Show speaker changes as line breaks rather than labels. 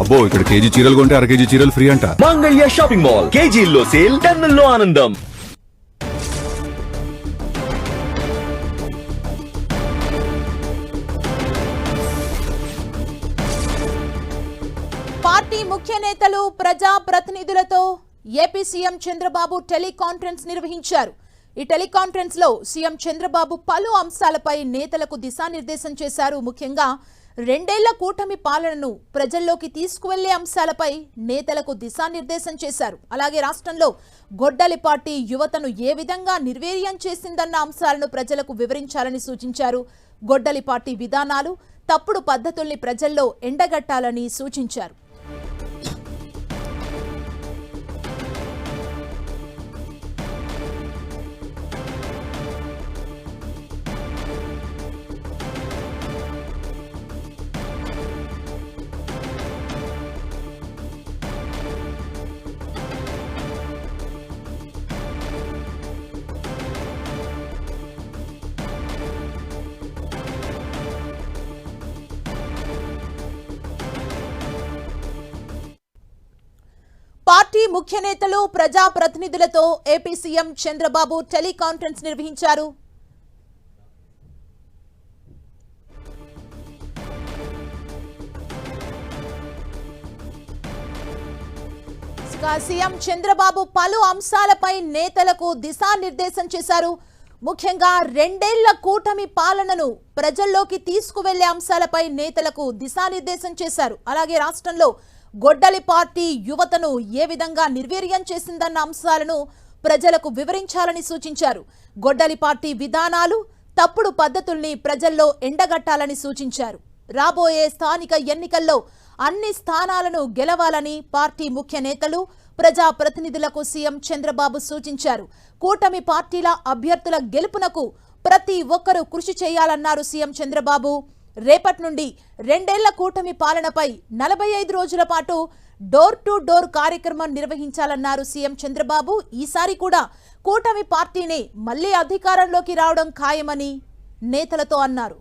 అబ్బో ఇక్కడ కేజీ చీరలు కొంటే అర కేజీ చీరలు ఫ్రీ అంట.
మంగళ్య షాపింగ్ మాల్, కేజీల్లో సేల్, టన్నుల్లో ఆనందం.
పార్టీ ముఖ్య నేతలు, ప్రజా ప్రతినిధులతో ఏపీ సీఎం చంద్రబాబు టెలికాన్ఫరెన్స్ నిర్వహించారు. ఈ టెలికాన్ఫరెన్స్ లో సీఎం చంద్రబాబు పలు అంశాలపై నేతలకు దిశానిర్దేశం చేశారు. ముఖ్యంగా 2 ఏళ్ల కూటమి పాలనను ప్రజల్లోకి తీసుకువెళ్లే అంశాలపై నేతలకు దిశానిర్దేశం చేశారు. అలాగే రాష్ట్రంలో గొడ్డలి పార్టీ యువతను ఏ విధంగా నిర్వీర్యం చేసిందన్న అంశాలను ప్రజలకు వివరించాలని సూచించారు. గొడ్డలి పార్టీ విధానాలు, తప్పుడు పద్ధతుల్ని ప్రజల్లో ఎండగట్టాలని సూచించారు. పార్టీ ముఖ్య నేతలు, ప్రజా ప్రతినిధులతో ఏపీ సీఎం చంద్రబాబు టెలికాన్ఫరెన్స్ నిర్వహించారు. సీఎం చంద్రబాబు పలు అంశాలపై నేతలకు దిశానిర్దేశం చేశారు. ముఖ్యంగా 2 ఏళ్ల కూటమి పాలనను ప్రజల్లోకి తీసుకువెళ్లే అంశాలపై నేతలకు దిశానిర్దేశం చేశారు. అలాగే రాష్ట్రంలో గొడ్డలి పార్టీ యువతను ఏ విధంగా నిర్వీర్యం చేసిందన్న అంశాలను ప్రజలకు వివరించాలని సూచించారు. గొడ్డలి పార్టీ విధానాలు, తప్పుడు పద్ధతుల్ని ప్రజల్లో ఎండగట్టాలని సూచించారు. రాబోయే స్థానిక ఎన్నికల్లో అన్ని స్థానాలను గెలవాలని పార్టీ ముఖ్య నేతలు, ప్రజా ప్రతినిధులకు సీఎం చంద్రబాబు సూచించారు. కూటమి పార్టీల అభ్యర్థుల గెలుపునకు ప్రతి ఒక్కరూ కృషి చేయాలన్నారు సీఎం చంద్రబాబు. రేపటి నుండి 2 ఏళ్ల కూటమి పాలనపై 45 రోజుల పాటు డోర్ టు డోర్ కార్యక్రమం నిర్వహించాలన్నారు సీఎం చంద్రబాబు. ఈసారి కూడా కూటమి పార్టీనే మళ్లీ అధికారంలోకి రావడం ఖాయమని నేతలతో అన్నారు.